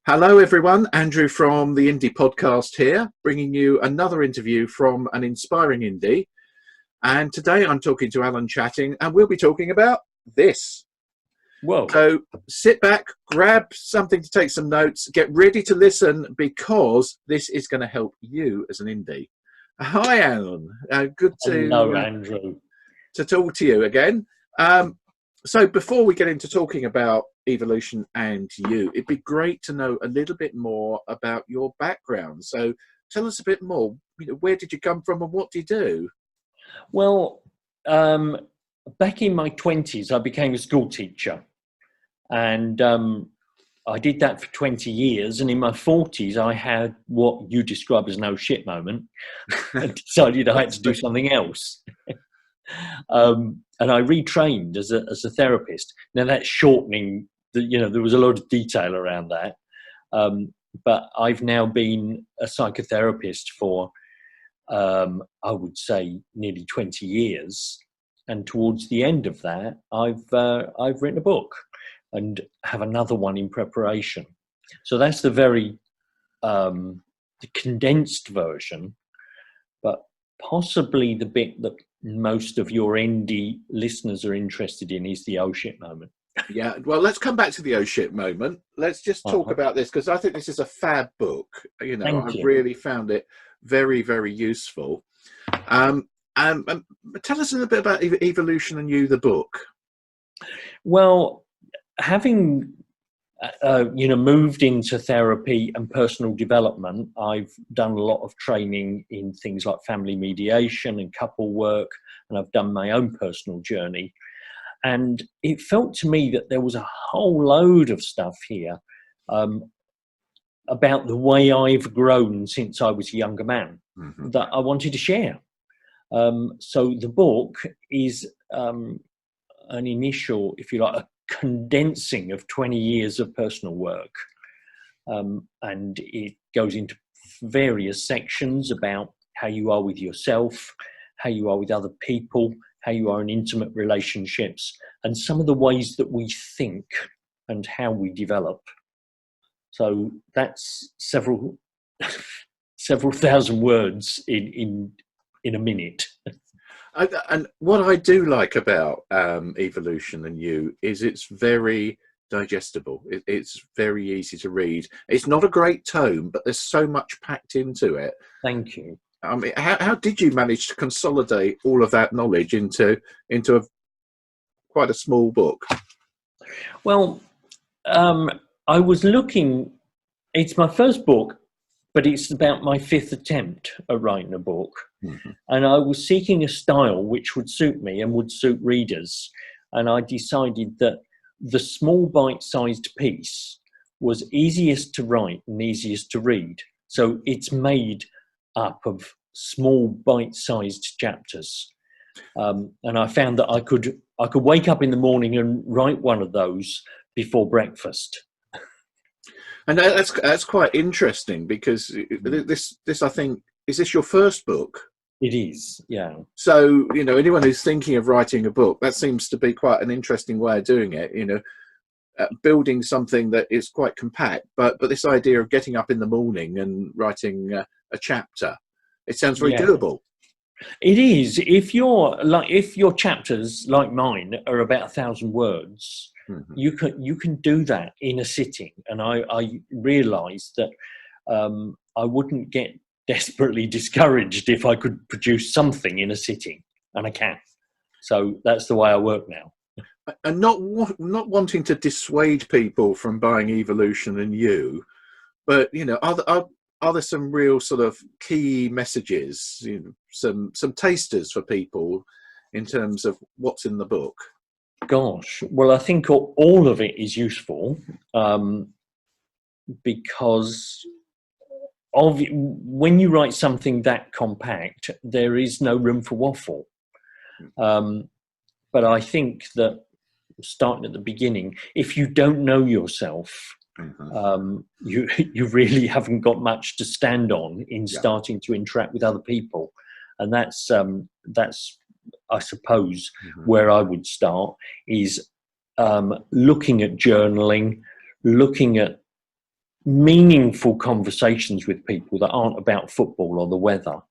Hello, everyone. Andrew from the Indie Podcast here, bringing you another interview from an inspiring indie. And today I'm talking to Alan Chatting, and we'll be talking about this. Whoa. So sit back, grab something to take some notes, get ready to listen, because this is going to help you as an indie. Hi, Alan. Good Hello, Andrew. to talk to you again. So before we get into talking about evolution and you, it'd be great to know a little bit more about your background. So tell us a bit more. Where did you come from and what do you do? Well, back in my 20s, I became a school teacher. And I did that for 20 years. And in my 40s, I had what you describe as no shit moment. I decided I had to do something else. And I retrained as a therapist. Now that's shortening. There was a lot of detail around that. But I've now been a psychotherapist for, I would say, nearly 20 years. And towards the end of that, I've written a book and have another one in preparation. So that's the very the condensed version, but possibly the bit that most of your indie listeners are interested in is the oh shit moment. Yeah, well, let's come back to the oh shit moment. Let's just talk about this, because I think this is a fab book. Thank you. Really found it very, very useful. Tell us a little bit about Evolution and You, the book. Well, having moved into therapy and personal development, I've done a lot of training in things like family mediation and couple work, and I've done my own personal journey. And it felt to me that there was a whole load of stuff here about the way I've grown since I was a younger man that I wanted to share. So the book is an initial, if you like, a condensing of 20 years of personal work. And it goes into various sections about how you are with yourself, how you are with other people, how you are in intimate relationships, and some of the ways that we think and how we develop. So that's several thousand words in a minute. And what I do like about Evolution and You is it's very digestible. It's very easy to read. It's not a great tome, but there's so much packed into it. Thank you. I mean, how did you manage to consolidate all of that knowledge into quite a small book? Well, I was looking. It's my first book, but it's about my fifth attempt at writing a book. And I was seeking a style which would suit me and would suit readers. And I decided that the small bite-sized piece was easiest to write and easiest to read. So it's made up of small bite-sized chapters. And I found that I could wake up in the morning and write one of those before breakfast. And that's quite interesting, because this I think, is this your first book? It is, yeah. So, anyone who's thinking of writing a book, that seems to be quite an interesting way of doing it, building something that is quite compact, but this idea of getting up in the morning and writing a chapter, it sounds very doable. It is. If your chapters, like mine, are about 1,000 words, you can do that in a sitting. And I realised that I wouldn't get desperately discouraged if I could produce something in a sitting, and I can. So that's the way I work now. And not wanting to dissuade people from buying Evolution and You, but are there some real sort of key messages, some tasters for people in terms of what's in the book? Gosh, well, I think all of it is useful because when you write something that compact, there is no room for waffle. But I think that starting at the beginning, if you don't know yourself, you really haven't got much to stand on in starting to interact with other people. And that's I suppose where I would start is looking at journaling, looking at meaningful conversations with people that aren't about football or the weather.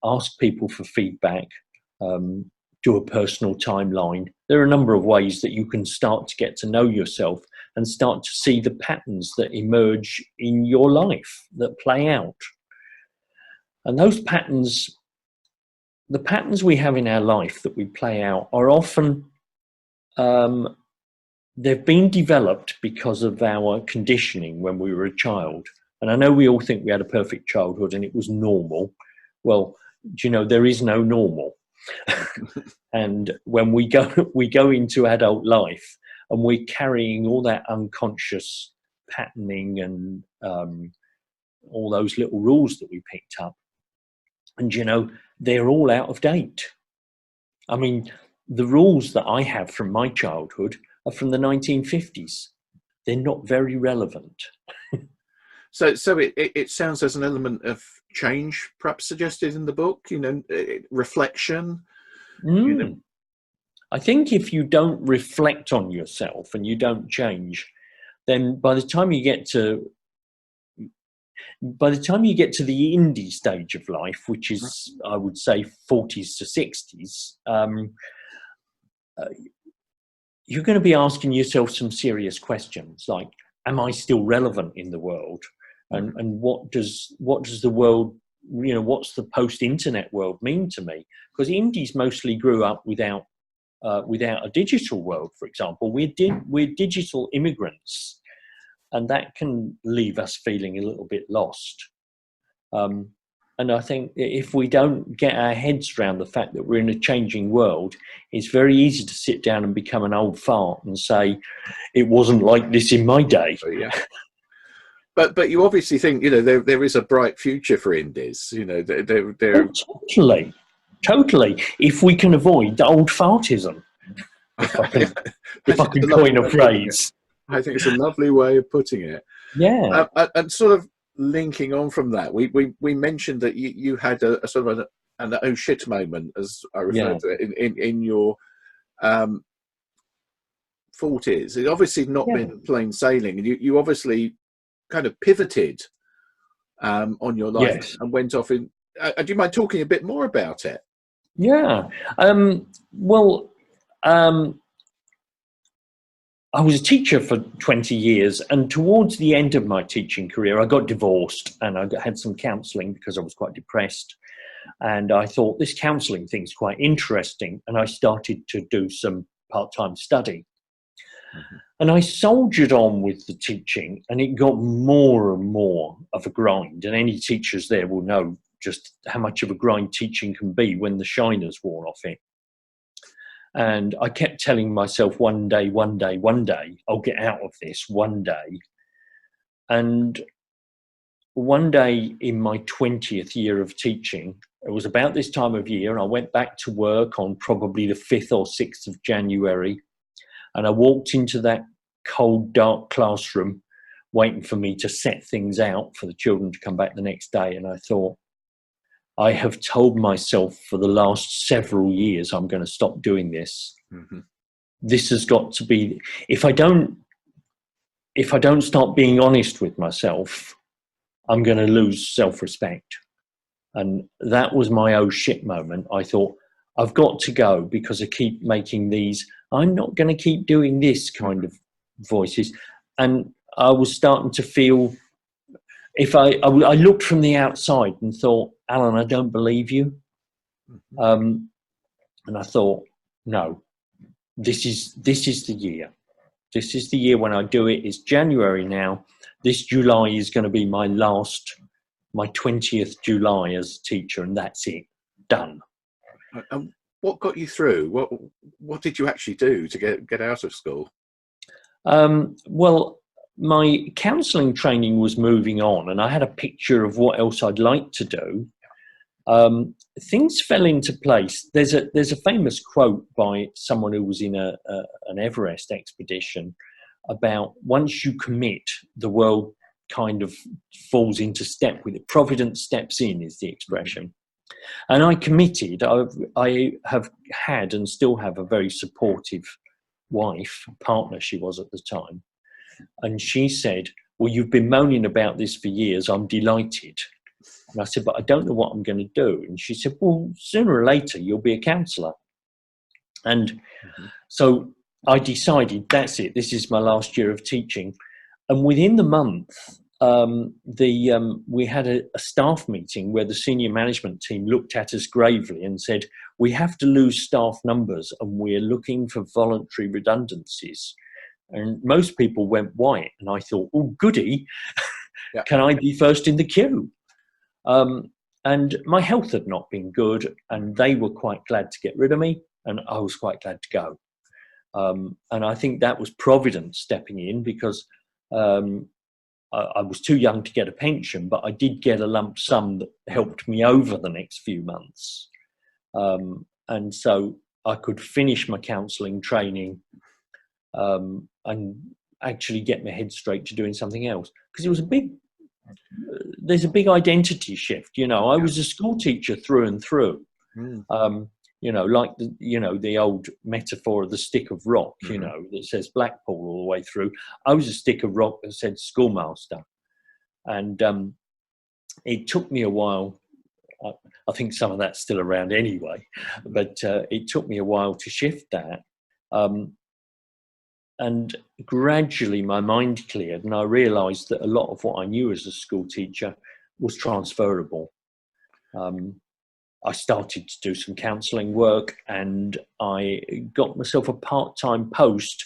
Ask people for feedback, do a personal timeline. There are a number of ways that you can start to get to know yourself and start to see the patterns that emerge in your life, that play out. And those patterns, the patterns we have in our life that we play out, are often, they've been developed because of our conditioning when we were a child. And I know we all think we had a perfect childhood and it was normal. Well, do you know, there is no normal. And when we go into adult life and we're carrying all that unconscious patterning and all those little rules that we picked up, and you know, they're all out of date. I mean, the rules that I have from my childhood are from the 1950s. They're not very relevant. So it sounds there's an element of change perhaps suggested in the book, you know, reflection. You know. I think if you don't reflect on yourself and you don't change, then by the time you get to the indie stage of life, which is, I would say, 40s to 60s, you're going to be asking yourself some serious questions like, am I still relevant in the world? And what does the world, you know, what's the post-internet world mean to me? Because indies mostly grew up without a digital world, for example. We're digital immigrants, and that can leave us feeling a little bit lost. And I think if we don't get our heads around the fact that we're in a changing world, it's very easy to sit down and become an old fart and say, it wasn't like this in my day. Oh, yeah. But you obviously think, you know, there is a bright future for indies. You know, they're totally. If we can avoid the old fartism, if I can coin a phrase. I think it's a lovely way of putting it. Yeah. And sort of linking on from that, we mentioned that you had a sort of an oh shit moment, as I refer to it, in your 40s. It obviously not been plain sailing, and you obviously kind of pivoted on your life and went off in. Do you mind talking a bit more about it? Yeah. I was a teacher for 20 years, and towards the end of my teaching career, I got divorced and I had some counselling because I was quite depressed. And I thought this counselling thing's quite interesting, and I started to do some part-time study. And I soldiered on with the teaching, and it got more and more of a grind. And any teachers there will know just how much of a grind teaching can be when the shine has worn off it. And I kept telling myself one day, I'll get out of this one day. And one day in my 20th year of teaching, it was about this time of year, and I went back to work on probably the 5th or 6th of January. And I walked into that cold, dark classroom waiting for me to set things out for the children to come back the next day. And I thought, I have told myself for the last several years I'm going to stop doing this. This has got to be, if I don't start being honest with myself, I'm going to lose self-respect. And that was my oh shit moment. I thought, I've got to go because I keep making these, I'm not going to keep doing this kind of voices. And I was starting to feel, if I looked from the outside and thought, Alan, I don't believe you. And I thought, no, this is the year. This is the year when I do it. It's January now. This July is going to be my 20th July as a teacher, and that's it. Done. And what got you through? What did you actually do to get out of school? Well, my counselling training was moving on, and I had a picture of what else I'd like to do. Things fell into place. There's a famous quote by someone who was in an Everest expedition about once you commit, the world kind of falls into step with it. Providence steps in is the expression. And I committed. I have had and still have a very supportive wife, partner she was at the time. And she said, well, you've been moaning about this for years. I'm delighted. And I said, but I don't know what I'm going to do. And she said, well, sooner or later, you'll be a counsellor. And so I decided, that's it. This is my last year of teaching. And within the month, we had a staff meeting where the senior management team looked at us gravely and said, we have to lose staff numbers and we're looking for voluntary redundancies. And most people went white. And I thought, oh, goody, Yeah. can I be first in the queue? And my health had not been good, and they were quite glad to get rid of me, and I was quite glad to go. And I think that was Providence stepping in, because I was too young to get a pension, but I did get a lump sum that helped me over the next few months. And so I could finish my counselling training and actually get my head straight to doing something else, because it was there's a big identity shift. You know, I was a school teacher through and through. You know, like the old metaphor of the stick of rock, you know, that says Blackpool all the way through. I was a stick of rock that said schoolmaster. And it took me a while. I think some of that's still around anyway, but it took me a while to shift that. And gradually my mind cleared, and I realised that a lot of what I knew as a school teacher was transferable. I started to do some counselling work, and I got myself a part-time post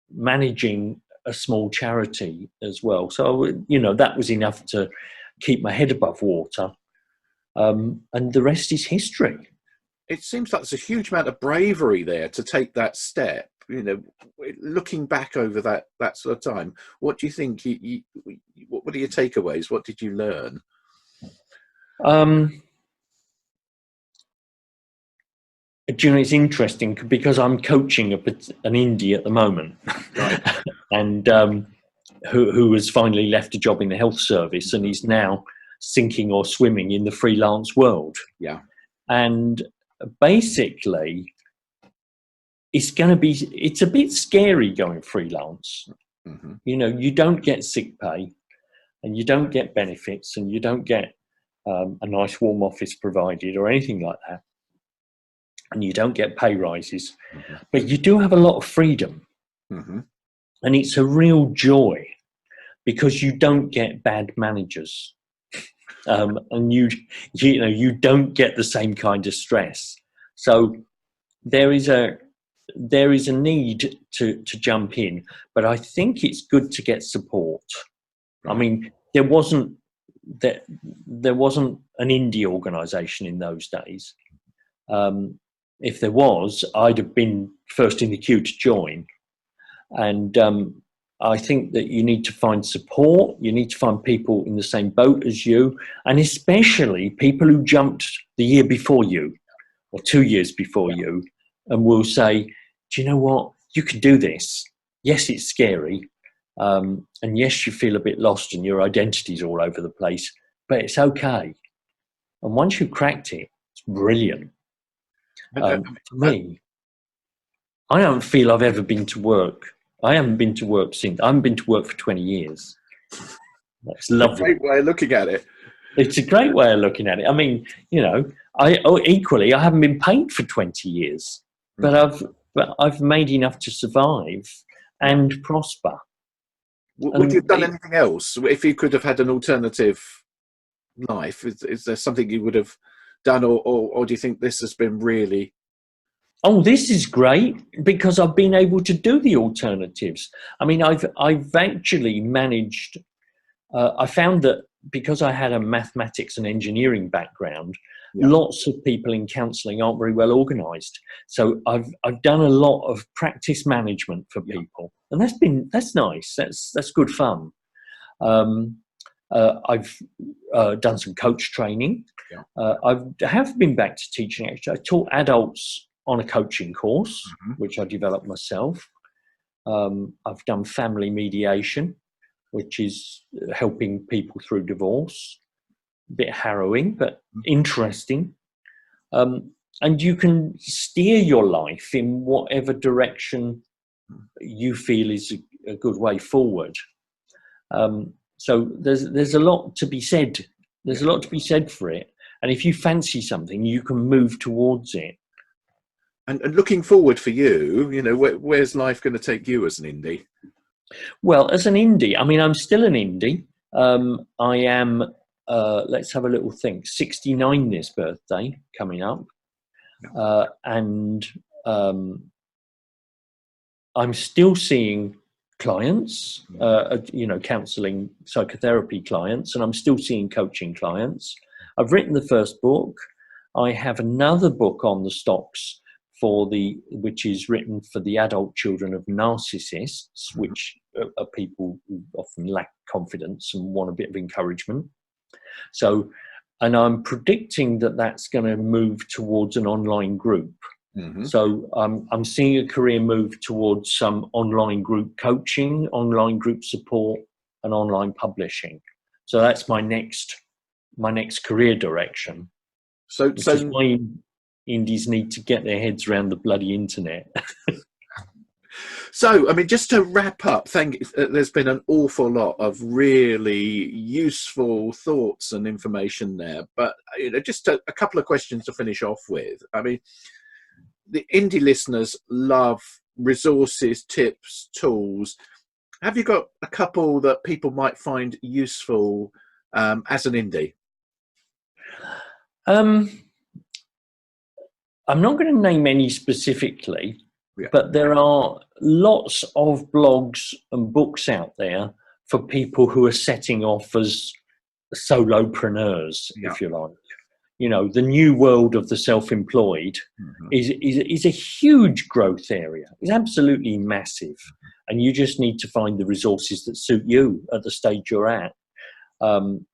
managing a small charity as well. So, you know, that was enough to keep my head above water. And the rest is history. It seems like there's a huge amount of bravery there to take that step. You know, looking back over that sort of time, what do you think? What are your takeaways? What did you learn? Do you know, it's interesting because I'm coaching an indie at the moment, right. and who has finally left a job in the health service, and he's now sinking or swimming in the freelance world. Yeah. And basically, it's a bit scary going freelance. You know, you don't get sick pay, and you don't get benefits, and you don't get a nice warm office provided or anything like that. And you don't get pay rises, but you do have a lot of freedom. And it's a real joy because you don't get bad managers. And you know, you don't get the same kind of stress. So there is a need to jump in, but I think it's good to get support. Right. I mean, there wasn't an indie organisation in those days. If there was, I'd have been first in the queue to join. And I think that you need to find support. You need to find people in the same boat as you, and especially people who jumped the year before you or 2 years before you, and will say, do you know what? You can do this. Yes, it's scary. And yes, you feel a bit lost and your identity's all over the place, but it's okay. And once you've cracked it, it's brilliant. For me, I don't feel I've ever been to work. I haven't been to work since. I haven't been to work for 20 years. That's lovely. It's a great way of looking at it. It's a great way of looking at it. I mean, you know, equally, I haven't been paid for 20 years, but I've made enough to survive and prosper. Would you have done anything else if you could have had an alternative life? Is there something you would have done, or do you think this has been really? Oh, this is great because I've been able to do the alternatives. I mean, I've actually managed. I found that because I had a mathematics and engineering background, lots of people in counselling aren't very well organised. So I've done a lot of practice management for people, and that's nice. That's good fun. I've done some coach training. I have been back to teaching. Actually, I taught adults on a coaching course, which I developed myself. I've done family mediation, which is helping people through divorce. A bit harrowing, but interesting. And you can steer your life in whatever direction you feel is a good way forward. So there's a lot to be said. There's a lot to be said for it. And if you fancy something, you can move towards it. And looking forward for you, where's life going to take you as an indie? Well, as an indie, I mean, I'm still an indie. I am, let's have a little think, 69 this birthday coming up. And I'm still seeing clients, counselling, psychotherapy clients, and I'm still seeing coaching clients. I've written the first book. I have another book on the stocks which is written for the adult children of narcissists, which are people who often lack confidence and want a bit of encouragement. So, and I'm predicting that that's going to move towards an online group. So I'm seeing a career move towards some online group coaching, online group support, and online publishing. So that's my next career direction. So is why indies need to get their heads around the bloody internet. So, I mean, just to wrap up, there's been an awful lot of really useful thoughts and information there. But just a couple of questions to finish off with. I mean, the indie listeners love resources, tips, tools. Have you got a couple that people might find useful as an indie? I'm not going to name any specifically, but there are lots of blogs and books out there for people who are setting off as solopreneurs, if you like. The new world of the self-employed is a huge growth area. It's absolutely massive. And you just need to find the resources that suit you at the stage you're at. And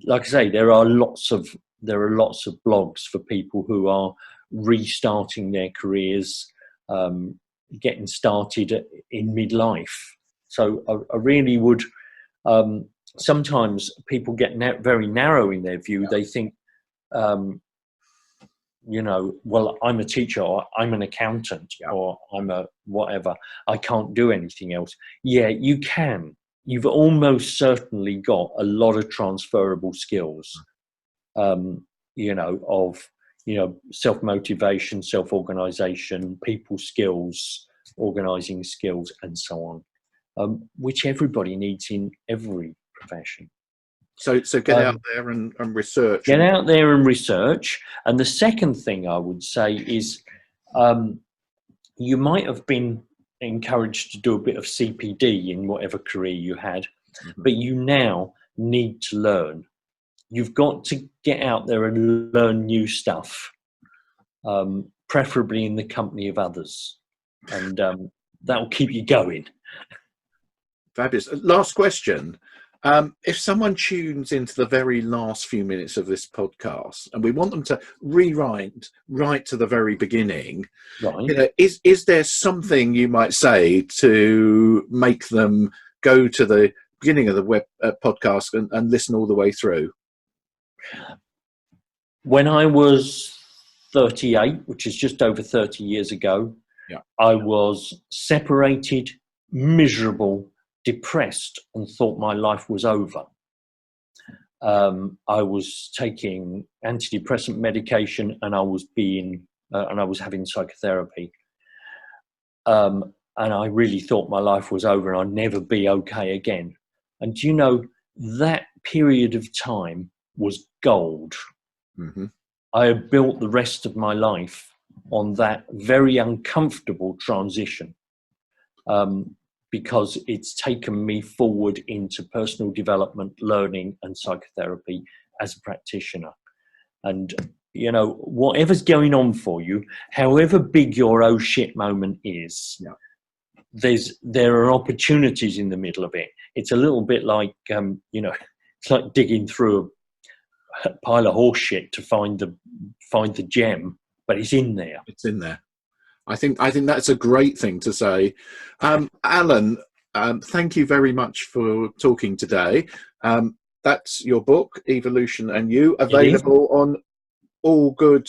like I say, there are lots of blogs for people who are restarting their careers, getting started in midlife. So I really would, sometimes people get very narrow in their view. They think, well, I'm a teacher, or I'm an accountant, or I'm a whatever. I can't do anything else. Yeah, you can. You've almost certainly got a lot of transferable skills, self-motivation, self-organization, people skills, organizing skills, and so on, which everybody needs in every profession. So get out there and research. Get out there and research. And the second thing I would say is you might have been encouraged to do a bit of CPD in whatever career you had, but you now need to learn. You've got to get out there and learn new stuff, preferably in the company of others. And that will keep you going. Fabulous. Last question. If someone tunes into the very last few minutes of this podcast and we want them to rewind right to the very beginning, is there something you might say to make them go to the beginning of the web podcast and listen all the way through? When I was 38, which is just over 30 years ago, I was separated, miserable, depressed, and thought my life was over. I was taking antidepressant medication, and I was having psychotherapy. And I really thought my life was over and I'd never be okay again. And that period of time was gold. I had built the rest of my life on that very uncomfortable transition. Because it's taken me forward into personal development, learning, and psychotherapy as a practitioner. And, whatever's going on for you, however big your oh shit moment is, there are opportunities in the middle of it. It's a little bit like, it's like digging through a pile of horse shit to find the gem, but it's in there. It's in there. I think that's a great thing to say. Alan, thank you very much for talking today. That's your book, Evolution and You, available on all good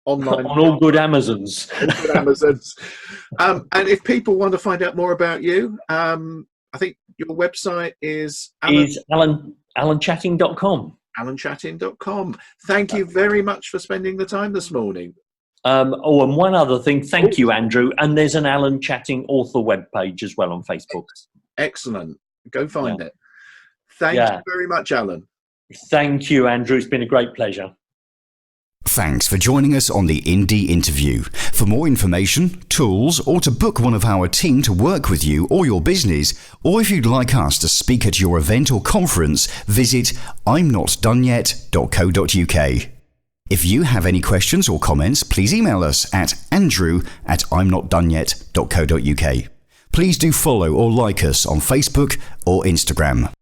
online... on all good Amazons. And if people want to find out more about you, I think your website is AlanChatting.com. AlanChatting.com. Thank you very much for spending the time this morning. And one other thing. Thank you, Andrew. And there's an Alan Chatting author webpage as well on Facebook. Excellent. Go find it. Thank you very much, Alan. Thank you, Andrew. It's been a great pleasure. Thanks for joining us on the Indie Interview. For more information, tools, or to book one of our team to work with you or your business, or if you'd like us to speak at your event or conference, visit imnotdoneyet.co.uk. If you have any questions or comments, please email us at andrew@imnotdoneyet.co.uk. Please do follow or like us on Facebook or Instagram.